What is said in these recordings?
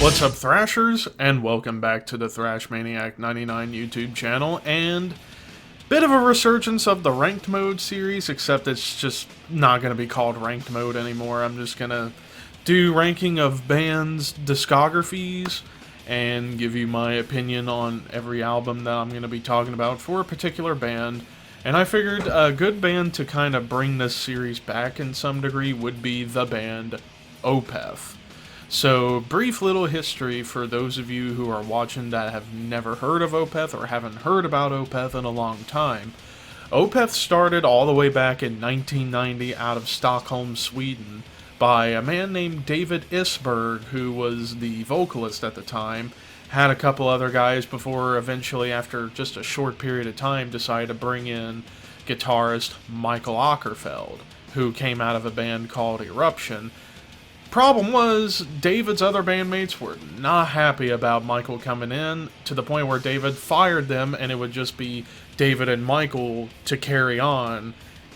What's up, Thrashers, and welcome back to the Thrash Maniac 99 YouTube channel, and bit of a resurgence of the Ranked Mode series, except it's just not going to be called Ranked Mode anymore. I'm just going to do ranking of bands' discographies and give you my opinion on every album that I'm going to be talking about for a particular band. And I figured a good band to kind of bring this series back in some degree would be the band Opeth. So, brief little history for those of you who are watching that have never heard of Opeth or haven't heard about Opeth in a long time. Opeth started all the way back in 1990 out of Stockholm, Sweden, by a man named David Isberg, who was the vocalist at the time. Had a couple other guys before eventually, after just a short period of time, decided to bring in guitarist Michael Åkerfeldt, who came out of a band called Eruption. Problem was, David's other bandmates were not happy about Michael coming in, to the point where David fired them, and it would just be David and Michael to carry on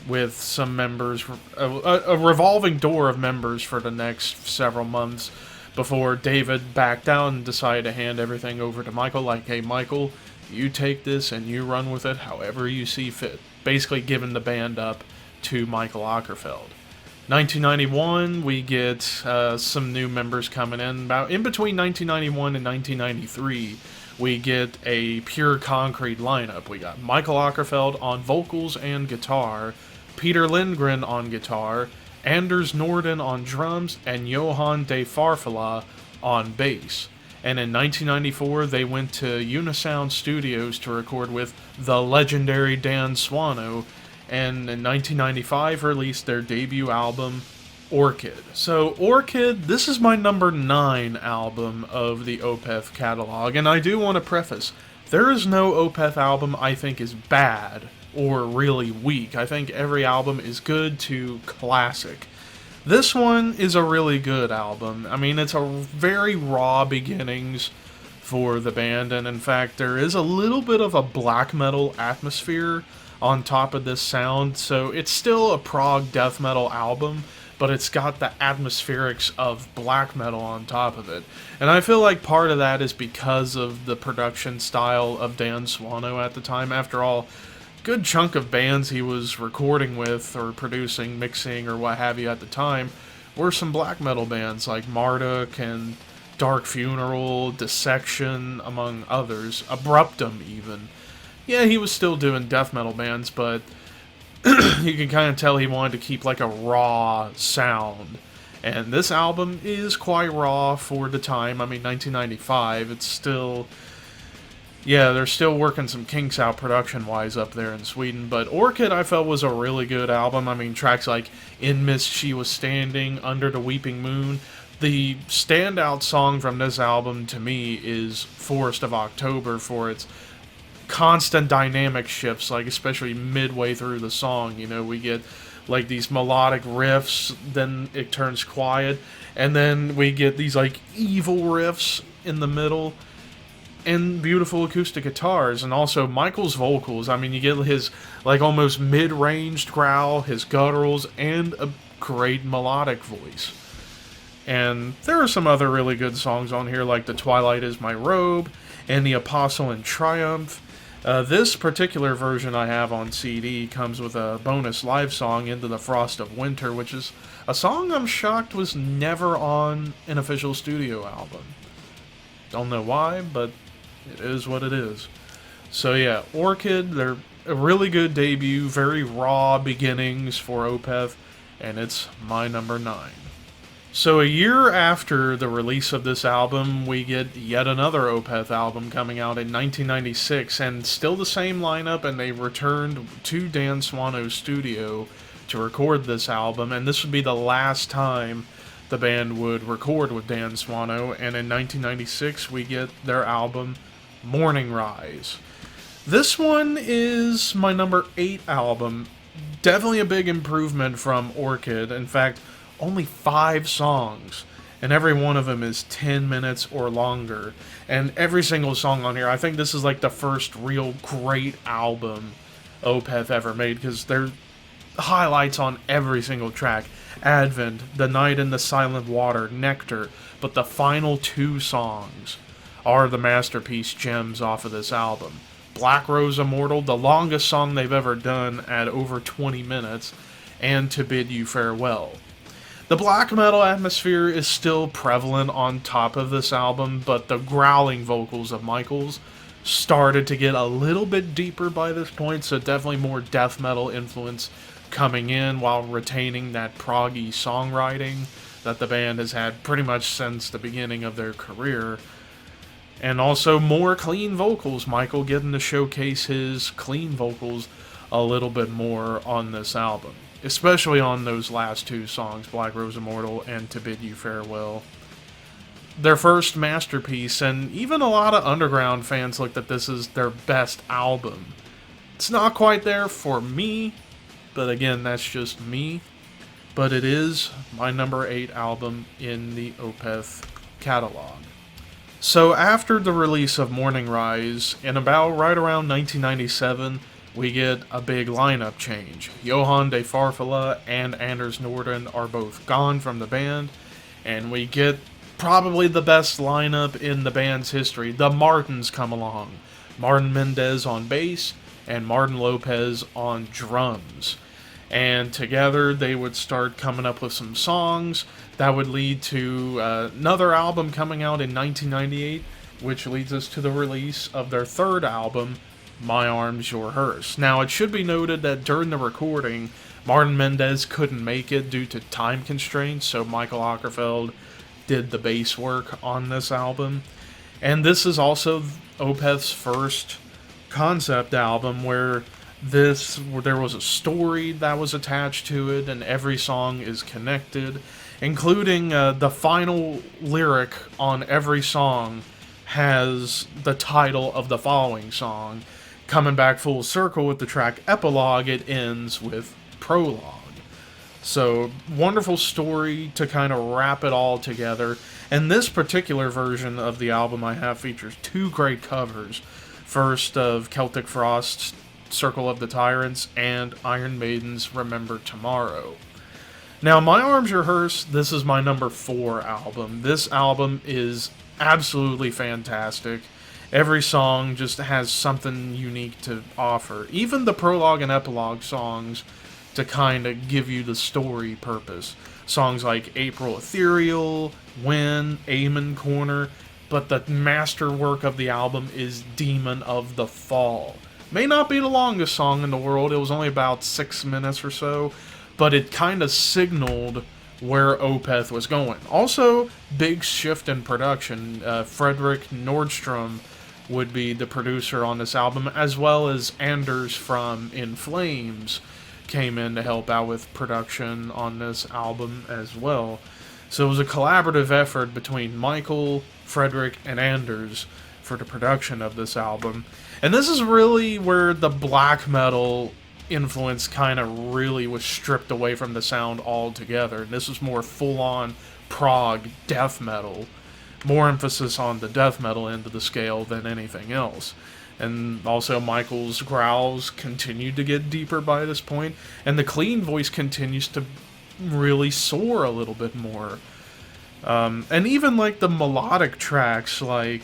with some members, a revolving door of members for the next several months, before David backed out and decided to hand everything over to Michael, like, hey Michael, you take this and you run with it however you see fit. Basically giving the band up to Michael Åkerfeldt. 1991, we get some new members coming in. About in between 1991 and 1993, we get a pure concrete lineup. We got Michael Åkerfeldt on vocals and guitar, Peter Lindgren on guitar, Anders Norden on drums, and Johan de Farfalla on bass. And in 1994, they went to Unisound Studios to record with the legendary Dan Swano, and in 1995 released their debut album, Orchid. So Orchid, this is my number 9 album of the Opeth catalog, and I do want to preface, there is no Opeth album I think is bad or really weak. I think every album is good to classic. This one is a really good album. I mean, it's a very raw beginnings for the band, and in fact there is a little bit of a black metal atmosphere on top of this sound, so it's still a prog death metal album, but it's got the atmospherics of black metal on top of it. And I feel like part of that is because of the production style of Dan Swano at the time. After all, good chunk of bands he was recording with or producing, mixing, or what have you at the time were some black metal bands like Marduk and Dark Funeral, Dissection, among others, Abruptum even. Yeah, he was still doing death metal bands, but you can kind of tell he wanted to keep like a raw sound. And this album is quite raw for the time. I mean, 1995, it's still... yeah, they're still working some kinks out production-wise up there in Sweden. But Orchid, I felt, was a really good album. I mean, tracks like In Mist She Was Standing, Under the Weeping Moon. The standout song from this album, to me, is Forest of October for its constant dynamic shifts, like especially midway through the song. You know, we get like these melodic riffs, then it turns quiet, and then we get these like evil riffs in the middle, and beautiful acoustic guitars, and also Michael's vocals. I mean, you get his like almost mid-ranged growl, his gutturals, and a great melodic voice. And there are some other really good songs on here, like The Twilight Is My Robe and The Apostle in Triumph. This particular version I have on CD comes with a bonus live song, Into the Frost of Winter, which is a song I'm shocked was never on an official studio album. Don't know why, but it is what it is. So yeah, Orchid, they're a really good debut, very raw beginnings for Opeth, and it's my number 9. So a year after the release of this album, we get yet another Opeth album coming out in 1996, and still the same lineup, and they returned to Dan Swano's studio to record this album, and this would be the last time the band would record with Dan Swano, and in 1996 we get their album Morning Rise. This one is my number 8 album, definitely a big improvement from Orchid. In fact, only 5 songs, and every one of them is 10 minutes or longer. And every single song on here, I think this is like the first real great album Opeth ever made, because there's highlights on every single track. Advent, The Night in the Silent Water, Nectar, but the final 2 songs are the masterpiece gems off of this album. Black Rose Immortal, the longest song they've ever done at over 20 minutes, and To Bid You Farewell. The black metal atmosphere is still prevalent on top of this album, but the growling vocals of Michaels started to get a little bit deeper by this point, so definitely more death metal influence coming in while retaining that proggy songwriting that the band has had pretty much since the beginning of their career. And also more clean vocals, Michael getting to showcase his clean vocals a little bit more on this album, especially on those last 2 songs, Black Rose Immortal and To Bid You Farewell. Their first masterpiece, and even a lot of underground fans looked at this as their best album. It's not quite there for me, but again, that's just me. But it is my number 8 album in the Opeth catalog. So after the release of Morning Rise, in about right around 1997, we get a big lineup change. Johan de Farfalla and Anders Norden are both gone from the band, and we get probably the best lineup in the band's history. The Martins come along. Martin Mendez on bass, and Martin Lopez on drums. And together they would start coming up with some songs that would lead to another album coming out in 1998, which leads us to the release of their third album, My Arms, Your Hearse. Now, it should be noted that during the recording, Martin Mendez couldn't make it due to time constraints, so Michael Åkerfeldt did the bass work on this album. And this is also Opeth's first concept album where there was a story that was attached to it, and every song is connected, including the final lyric on every song has the title of the following song. Coming back full circle with the track Epilogue, it ends with Prologue. So, wonderful story to kind of wrap it all together. And this particular version of the album I have features 2 great covers. First of Celtic Frost's Circle of the Tyrants and Iron Maiden's Remember Tomorrow. Now, My Arms, Your Hearse, this is my number 4 album. This album is absolutely fantastic. Every song just has something unique to offer. Even the prologue and epilogue songs to kind of give you the story purpose. Songs like April Ethereal, When, Amen Corner, but the masterwork of the album is Demon of the Fall. May not be the longest song in the world, it was only about 6 minutes or so, but it kind of signaled where Opeth was going. Also, big shift in production. Fredrik Nordstrom would be the producer on this album, as well as Anders from In Flames came in to help out with production on this album as well. So it was a collaborative effort between Michael, Fredrik, and Anders for the production of this album. And this is really where the black metal influence kind of really was stripped away from the sound altogether. And this was more full-on prog death metal. More emphasis on the death metal end of the scale than anything else. And also Michael's growls continued to get deeper by this point, and the clean voice continues to really soar a little bit more. And even like the melodic tracks, like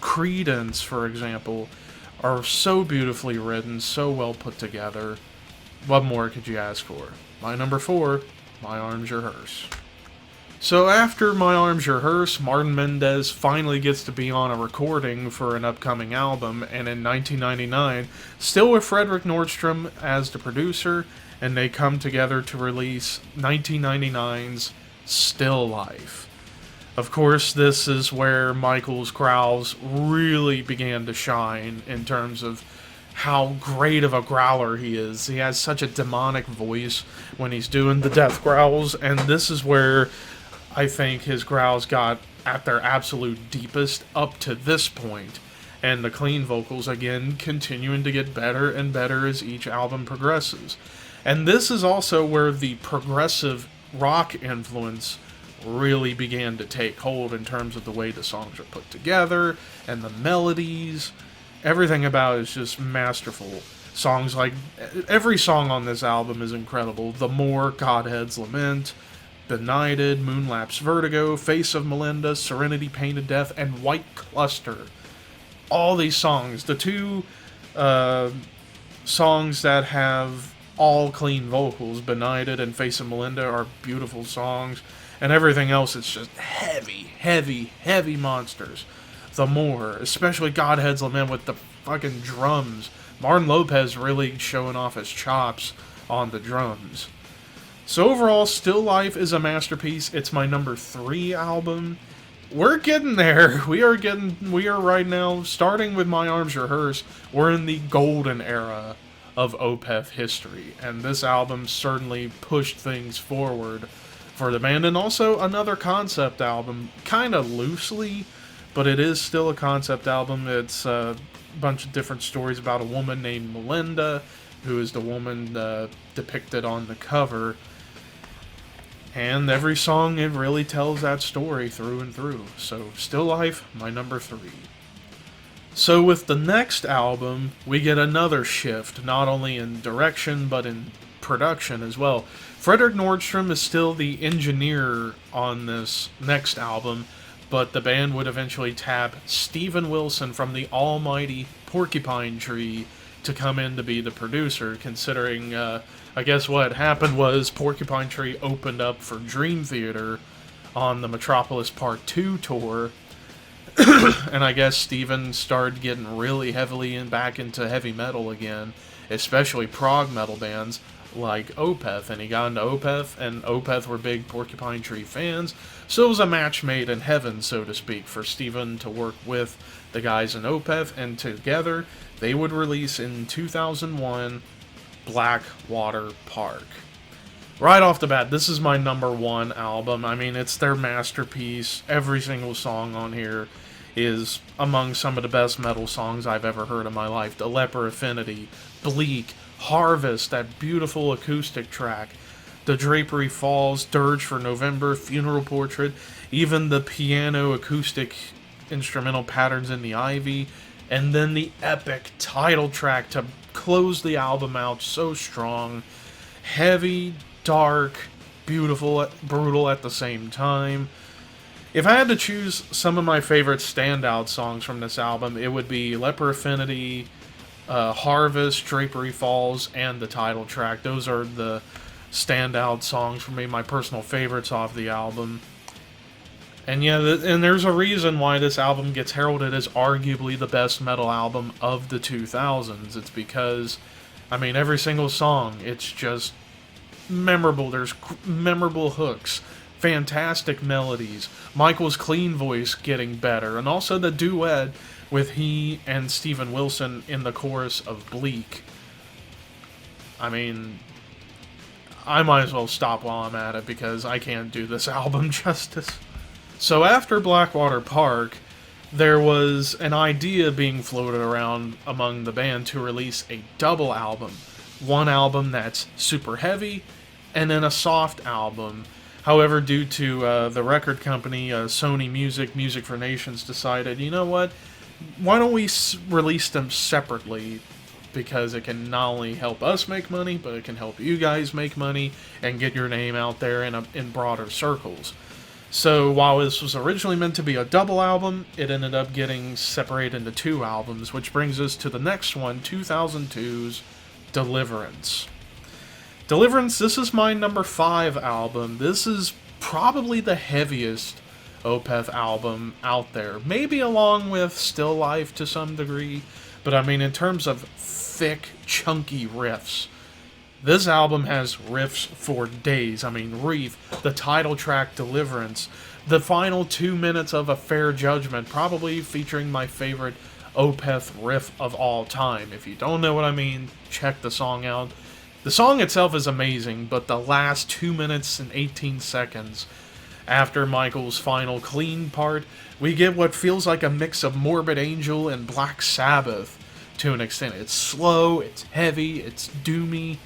Credence, for example, are so beautifully written, so well put together. What more could you ask for? My number 4, My Arms, Your Hearse. So after My Arms, Your Hearse, Martin Mendez finally gets to be on a recording for an upcoming album, and in 1999, still with Fredrik Nordstrom as the producer, and they come together to release 1999's Still Life. Of course, this is where Michael's growls really began to shine in terms of how great of a growler he is. He has such a demonic voice when he's doing the death growls, and this is where I think his growls got at their absolute deepest up to this point, and the clean vocals, again, continuing to get better and better as each album progresses. And this is also where the progressive rock influence really began to take hold in terms of the way the songs are put together, and the melodies. Everything about it is just masterful. Songs like every song on this album is incredible. The More, Godhead's Lament, Benighted, Moonlapse Vertigo, Face of Melinda, Serenity Painted Death, and White Cluster. All these songs, the two songs that have all clean vocals, Benighted and Face of Melinda, are beautiful songs, and everything else is just heavy, heavy, heavy monsters. The More, especially Godhead's Lament with the fucking drums. Martin Lopez really showing off his chops on the drums. So overall, Still Life is a masterpiece. It's my number 3 album. We're getting there. We are right now, starting with My Arms Rehearse, we're in the golden era of Opeth history. And this album certainly pushed things forward for the band. And also another concept album, kind of loosely, but it is still a concept album. It's a bunch of different stories about a woman named Melinda, who is the woman depicted on the cover. And every song, it really tells that story through and through. So, Still Life, my number 3. So with the next album, we get another shift, not only in direction, but in production as well. Frederick Nordstrom is still the engineer on this next album, but the band would eventually tap Steven Wilson from the almighty Porcupine Tree to come in to be the producer, considering, I guess what happened was Porcupine Tree opened up for Dream Theater on the Metropolis Part 2 tour, and I guess Steven started getting really heavily back into heavy metal again, especially prog metal bands like Opeth, and he got into Opeth, and Opeth were big Porcupine Tree fans, so it was a match made in heaven, so to speak, for Steven to work with the guys in Opeth, and together they would release in 2001 Blackwater Park. Right off the bat, this is my number 1 album. I mean, it's their masterpiece. Every single song on here is among some of the best metal songs I've ever heard in my life. The Leper Affinity, Bleak, Harvest, that beautiful acoustic track, The Drapery Falls, Dirge for November, Funeral Portrait, even the piano acoustic instrumental Patterns in the Ivy, and then the epic title track to close the album out so strong. Heavy, dark, beautiful, brutal at the same time. If I had to choose some of my favorite standout songs from this album, it would be Leper Affinity, Harvest, Drapery Falls, and the title track. Those are the standout songs for me, my personal favorites off the album. And yeah, and there's a reason why this album gets heralded as arguably the best metal album of the 2000s. It's because, I mean, every single song, it's just memorable. There's memorable hooks, fantastic melodies, Michael's clean voice getting better, and also the duet with he and Steven Wilson in the chorus of Bleak. I mean, I might as well stop while I'm at it because I can't do this album justice. So after Blackwater Park, there was an idea being floated around among the band to release a double album. One album that's super heavy, and then a soft album. However, due to the record company, Sony Music for Nations, decided, you know what, why don't we release them separately? Because it can not only help us make money, but it can help you guys make money and get your name out there in broader circles. So while this was originally meant to be a double album, it ended up getting separated into 2 albums, which brings us to the next one, 2002's Deliverance. Deliverance, this is my number 5 album. This is probably the heaviest Opeth album out there. Maybe along with Still Life to some degree, but I mean in terms of thick, chunky riffs, this album has riffs for days. I mean, Reef, the title track Deliverance, the final 2 minutes of A Fair Judgment, probably featuring my favorite Opeth riff of all time. If you don't know what I mean, check the song out. The song itself is amazing, but the last 2 minutes and 18 seconds after Michael's final clean part, we get what feels like a mix of Morbid Angel and Black Sabbath to an extent. It's slow, it's heavy, it's doomy.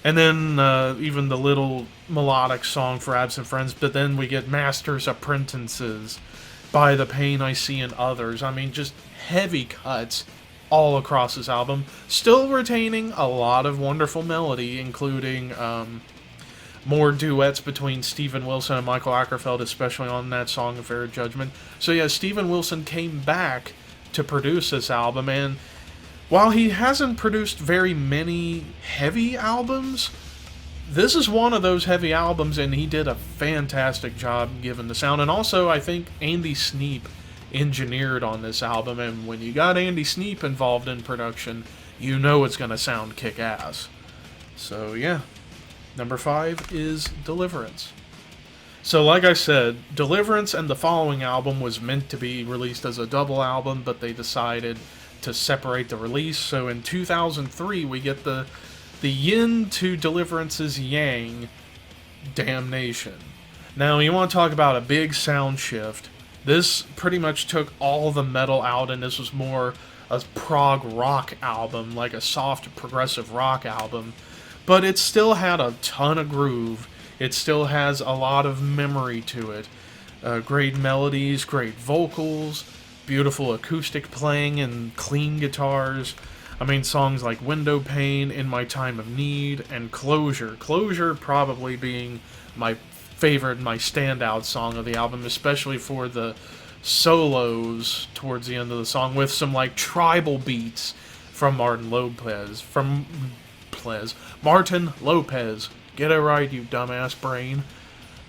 And then even the little melodic song for Absent Friends, but then we get Masters Apprentices, By the Pain I See in Others. I mean, just heavy cuts, all across this album, still retaining a lot of wonderful melody, including more duets between Steven Wilson and Michael Ackerfeld, especially on that song, Fair Judgment. So yeah, Steven Wilson came back to produce this album, and while he hasn't produced very many heavy albums, this is one of those heavy albums, and he did a fantastic job given the sound. And also, I think Andy Sneap engineered on this album, and when you got Andy Sneap involved in production, you know it's going to sound kick-ass. So yeah, number 5 is Deliverance. So like I said, Deliverance and the following album was meant to be released as a double album, but they decided to separate the release. So in 2003, we get the yin to Deliverance's yang, Damnation. Now, you want to talk about a big sound shift. This pretty much took all the metal out, and this was more a prog rock album, like a soft progressive rock album. But it still had a ton of groove. It still has a lot of memory to it. Great melodies, great vocals, beautiful acoustic playing, and clean guitars. I mean, songs like Window Pane, In My Time of Need, and Closure. Closure probably being my favorite, my standout song of the album, especially for the solos towards the end of the song, with some like tribal beats from Martin Lopez. Get it right, you dumbass brain.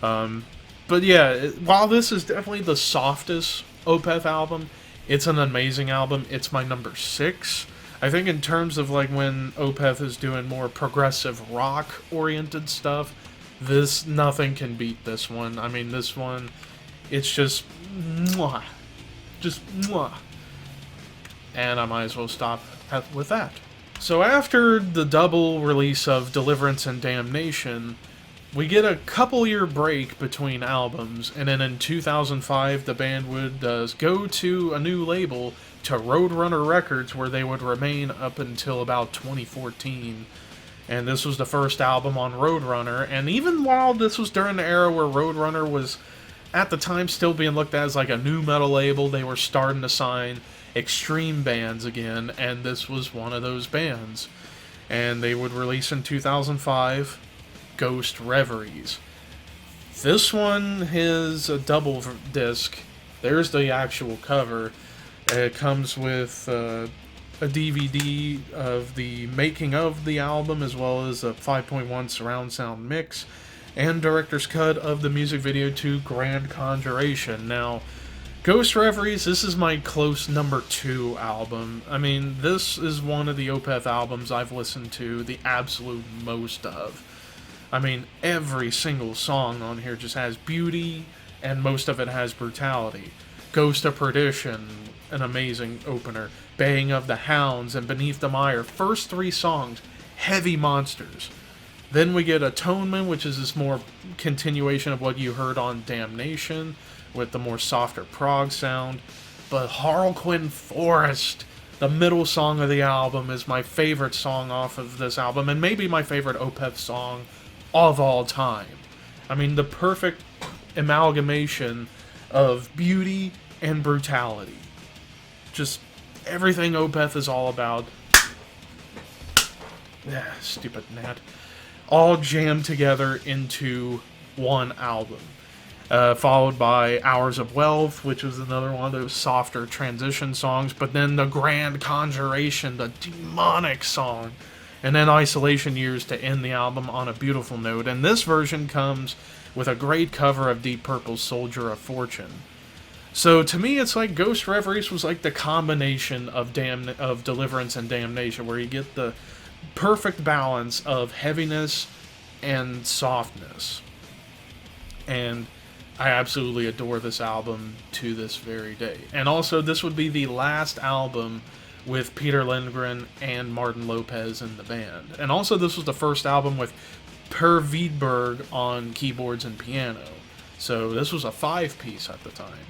But yeah, while this is definitely the softest Opeth album, it's an amazing album. It's my number 6. I think in terms of like when Opeth is doing more progressive rock oriented stuff, nothing can beat this one. I mean, this one, it's just mwah. Just mwah. And I might as well stop with that. So after the double release of Deliverance and Damnation, we get a couple-year break between albums, and then in 2005, the band would go to a new label, to Roadrunner Records, where they would remain up until about 2014. And this was the first album on Roadrunner, and even while this was during the era where Roadrunner was, at the time, still being looked at as like a new metal label, they were starting to sign extreme bands again, and this was one of those bands. And they would release in 2005 Ghost Reveries. This one is a double disc. There's the actual cover. It comes with a DVD of the making of the album, as well as a 5.1 surround sound mix, and director's cut of the music video to Grand Conjuration. Now, Ghost Reveries, this is my close number 2 album. I mean, this is one of the Opeth albums I've listened to the absolute most of. I mean, every single song on here just has beauty, and most of it has brutality. Ghost of Perdition, an amazing opener. Baying of the Hounds and Beneath the Mire, first 3 songs, heavy monsters. Then we get Atonement, which is this more continuation of what you heard on Damnation, with the more softer prog sound. But Harlequin Forest, the middle song of the album, is my favorite song off of this album, and maybe my favorite Opeth song of all time. I mean, the perfect amalgamation of beauty and brutality. Just everything Opeth is all about. Stupid gnat. All jammed together into one album. Followed by Hours of Wealth, which was another one of those softer transition songs. But then the Grand Conjuration, the demonic song. And then Isolation Years to end the album on a beautiful note. And this version comes with a great cover of Deep Purple's Soldier of Fortune. So to me, it's like Ghost Reveries was like the combination of Deliverance and Damnation, where you get the perfect balance of heaviness and softness. And I absolutely adore this album to this very day. And also, this would be the last album with Peter Lindgren and Martin Lopez in the band. And also, this was the first album with Per Widerberg on keyboards and piano. So this was a 5-piece at the time.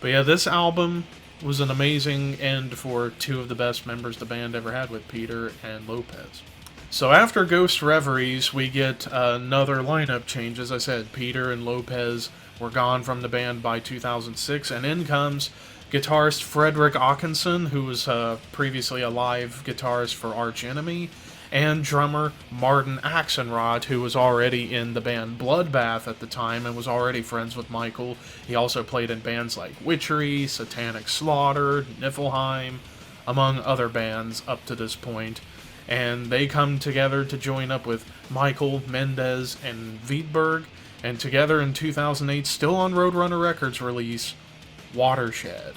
But yeah, this album was an amazing end for 2 of the best members the band ever had, with Peter and Lopez. So after Ghost Reveries, we get another lineup change. As I said, Peter and Lopez were gone from the band by 2006, and in comes guitarist Frederick Åkesson, who was previously a live guitarist for Arch Enemy, and drummer Martin Axelrod, who was already in the band Bloodbath at the time and was already friends with Michael. He also played in bands like Witchery, Satanic Slaughter, Niflheim, among other bands up to this point. And they come together to join up with Michael, Mendez, and Wiedberg, and together in 2008, still on Roadrunner Records, release Watershed.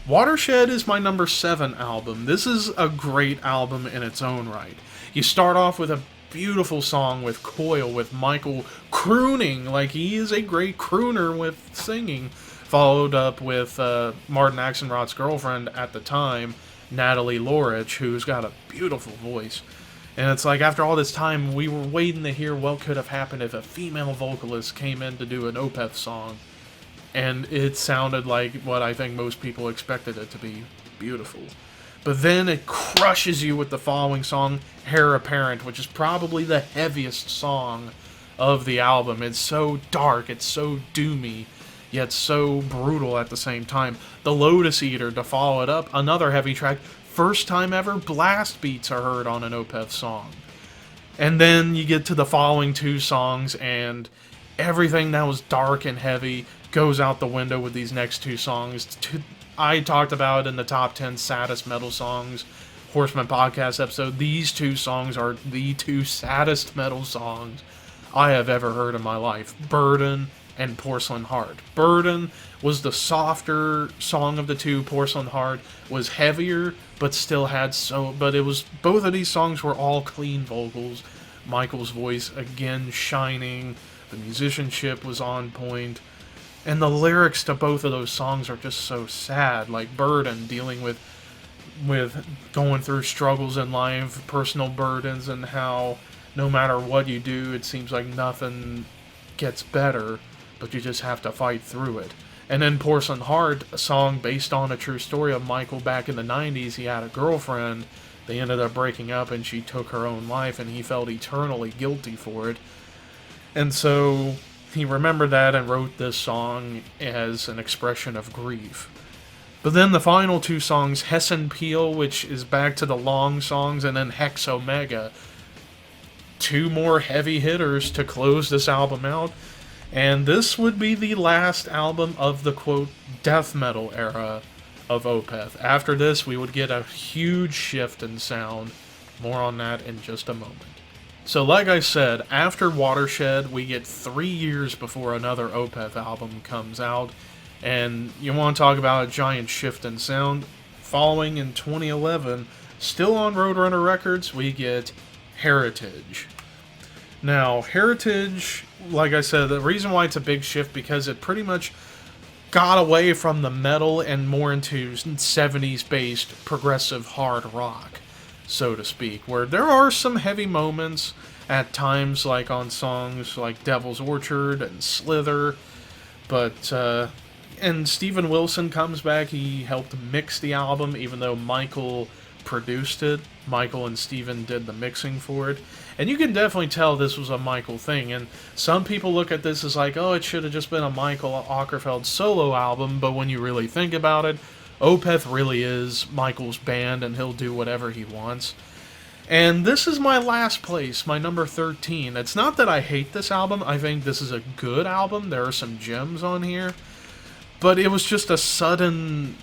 Watershed is my number 7 album. This is a great album in its own right. You start off with a beautiful song with Coil, with Michael crooning like he is a great crooner with singing, followed up with Martin Axelrod's girlfriend at the time, Natalie Lorich, who's got a beautiful voice. And it's like, after all this time, we were waiting to hear what could have happened if a female vocalist came in to do an Opeth song. And it sounded like what I think most people expected it to be: beautiful. But then it crushes you with the following song, Heir Apparent, which is probably the heaviest song of the album. It's so dark, it's so doomy, yet so brutal at the same time. The Lotus Eater, to follow it up, another heavy track. First time ever blast beats are heard on an Opeth song. And then you get to the following 2 songs, and everything that was dark and heavy goes out the window with these next 2 songs. I talked about in the top 10 saddest metal songs Horseman podcast episode. These 2 songs are the 2 saddest metal songs I have ever heard in my life. Burden and Porcelain Heart. Burden was the softer song of the 2. Porcelain Heart was heavier, but still had but it was, both of these songs were all clean vocals. Michael's voice again shining. The musicianship was on point. And the lyrics to both of those songs are just so sad. Like Burden, dealing with going through struggles in life, personal burdens, and how no matter what you do, it seems like nothing gets better, but you just have to fight through it. And then Porcelain Heart, a song based on a true story of Michael back in the 90s. He had a girlfriend. They ended up breaking up, and she took her own life, and he felt eternally guilty for it. And so he remembered that and wrote this song as an expression of grief. But then the final 2 songs, Hessen Peel, which is back to the long songs, and then Hex Omega, 2 more heavy hitters to close this album out. And this would be the last album of the, quote, death metal era of Opeth. After this, we would get a huge shift in sound. More on that in just a moment. So like I said, after Watershed, we get 3 years before another Opeth album comes out. And you want to talk about a giant shift in sound? Following in 2011, still on Roadrunner Records, we get Heritage. Now, Heritage, like I said, the reason why it's a big shift, because it pretty much got away from the metal and more into 70s-based progressive hard rock, so to speak, where there are some heavy moments at times, like on songs like Devil's Orchard and Slither, but, and Steven Wilson comes back. He helped mix the album, even though Michael produced it. Michael and Steven did the mixing for it, and you can definitely tell this was a Michael thing. And some people look at this as like, oh, it should have just been a Michael Åkerfeldt solo album, but when you really think about it, Opeth really is Michael's band, and he'll do whatever he wants. And this is my last place, my number 13. It's not that I hate this album. I think this is a good album. There are some gems on here, but it was just a sudden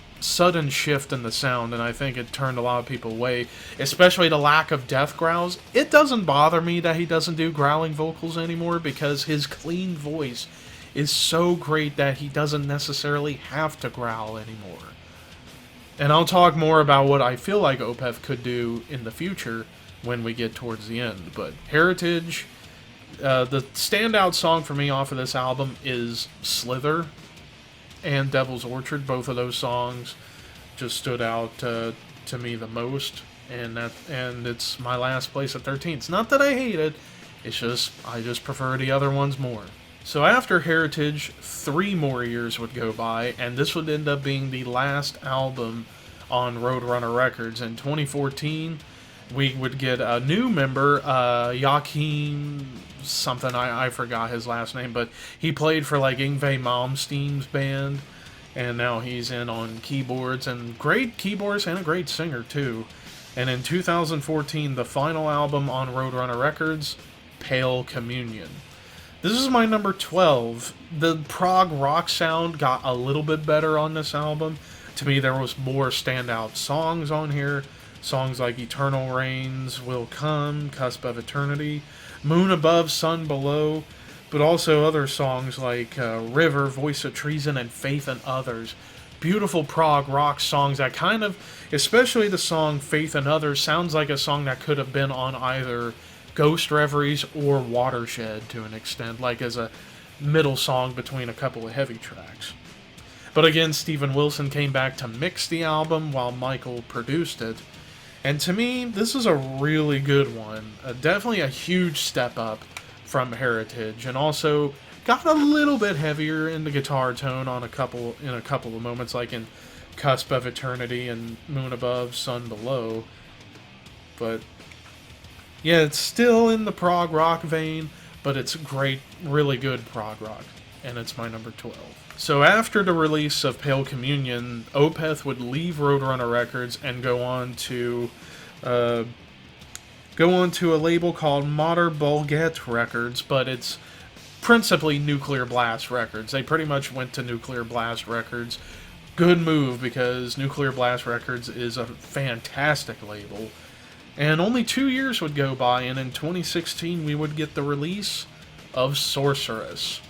shift in the sound, and I think it turned a lot of people away, especially the lack of death growls. It doesn't bother me that he doesn't do growling vocals anymore, because his clean voice is so great that he doesn't necessarily have to growl anymore. And I'll talk more about what I feel like Opeth could do in the future when we get towards the end. But Heritage, the standout song for me off of this album is Slither and Devil's Orchard. Both of those songs just stood out to me the most, and it's my last place at 13. It's not that I hate it, it's just I just prefer the other ones more. So after Heritage, 3 more years would go by, and this would end up being the last album on Roadrunner Records. In 2014, we would get a new member, Joachim something, I forgot his last name, but he played for like Yngwie Malmsteen's band, and now he's in on keyboards, and great keyboards and a great singer too. And in 2014, the final album on Roadrunner Records, Pale Communion. This is my number 12. The prog rock sound got a little bit better on this album. To me, there was more standout songs on here. Songs like Eternal Rains, Will Come, Cusp of Eternity, Moon Above, Sun Below, but also other songs like River, Voice of Treason, and Faith in Others. Beautiful prog rock songs that kind of, especially the song Faith in Others, sounds like a song that could have been on either Ghost Reveries or Watershed to an extent, like as a middle song between a couple of heavy tracks. But again, Steven Wilson came back to mix the album while Michael produced it. And to me, this is a really good one. Definitely a huge step up from Heritage, and also got a little bit heavier in the guitar tone on a couple of moments, like in Cusp of Eternity and Moon Above, Sun Below. But yeah, it's still in the prog rock vein, but it's great, really good prog rock, and it's my number 12. So after the release of Pale Communion, Opeth would leave Roadrunner Records and go on to a label called Motherboard Records, but it's principally Nuclear Blast Records. They pretty much went to Nuclear Blast Records. Good move, because Nuclear Blast Records is a fantastic label. And only 2 years would go by, and in 2016 we would get the release of Sorceress.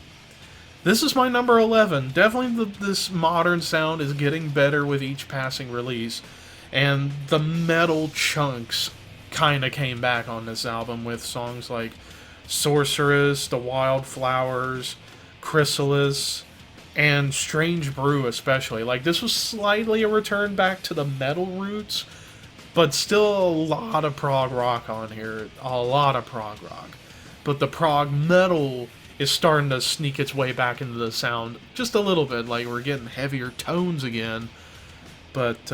This is my number 11. Definitely this modern sound is getting better with each passing release, and the metal chunks kind of came back on this album with songs like Sorceress, The Wildflowers, Chrysalis, and Strange Brew especially. Like, this was slightly a return back to the metal roots, but still a lot of prog rock on here. A lot of prog rock. But the prog metal is starting to sneak its way back into the sound just a little bit. Like, we're getting heavier tones again. But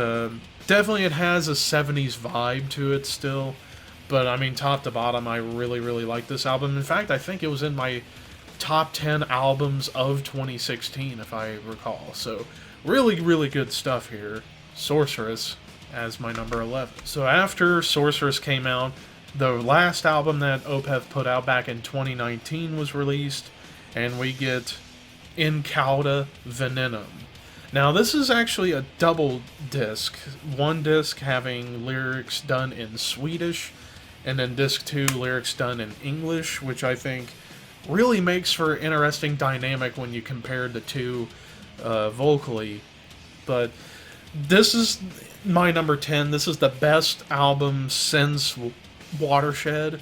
definitely it has a 70s vibe to it still. But, I mean, top to bottom, I really, really like this album. In fact, I think it was in my top 10 albums of 2016, if I recall. So, really, really good stuff here. Sorceress as my number 11. So after Sorceress came out, the last album that Opeth put out back in 2019 was released, and we get Incauda Venenum. Now, this is actually a double disc. One disc having lyrics done in Swedish, and then disc 2, lyrics done in English, which I think really makes for interesting dynamic when you compare the two vocally. But this is my number 10. This is the best album since Watershed,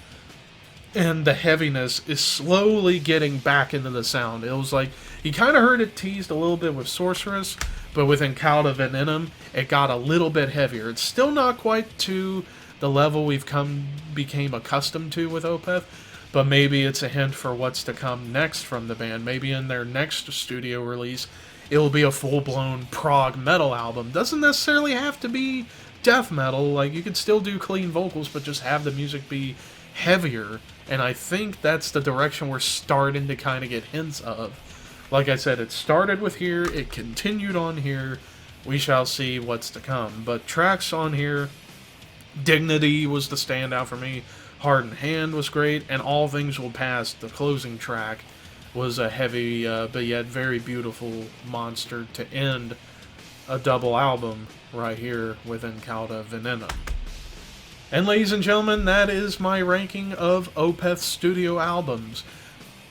and the heaviness is slowly getting back into the sound. It was like, you kind of heard it teased a little bit with Sorceress, but with Incauda Venenum, it got a little bit heavier. It's still not quite to the level we've became accustomed to with Opeth, but maybe it's a hint for what's to come next from the band. Maybe in their next studio release, it'll be a full-blown prog metal album. Doesn't necessarily have to be death metal. Like, you could still do clean vocals, but just have the music be heavier. And I think that's the direction we're starting to kind of get hints of. Like I said, it started with here, it continued on here. We shall see what's to come. But tracks on here, Dignity was the standout for me. Heart and Hand was great, and All Things Will Pass, the closing track, was a heavy but yet very beautiful monster to end a double album right here with Incauda Venenum. And ladies and gentlemen, that is my ranking of Opeth's studio albums.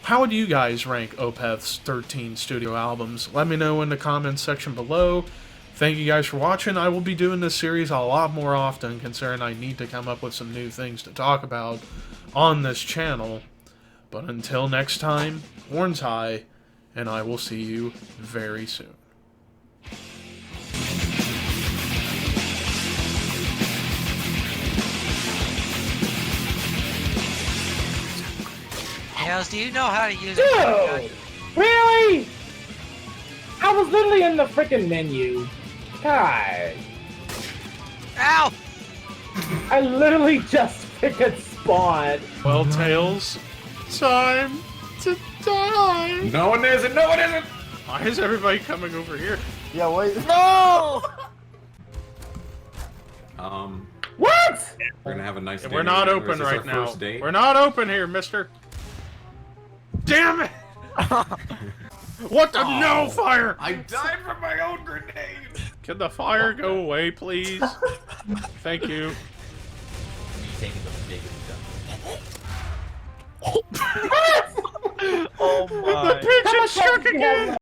How would you guys rank Opeth's 13 studio albums? Let me know in the comments section below. Thank you guys for watching. I will be doing this series a lot more often, considering I need to come up with some new things to talk about on this channel. But until next time, horns high, and I will see you very soon. Hells, do you know how to use Dude! it? Really? I was literally in the freaking menu. God. Ow! I literally just freaking spawned. Well, Tails, time to die. No, it isn't. No, it isn't. Why is everybody coming over here? Yeah, wait. No! What? We're gonna have a nice day. We're not together, or open is this right our now. First date? We're not open here, mister. Damn it! What the? No fire! I died from my own grenade! Can the fire go away, please? Thank you. You taking the big Oh my. The pigeon struck again!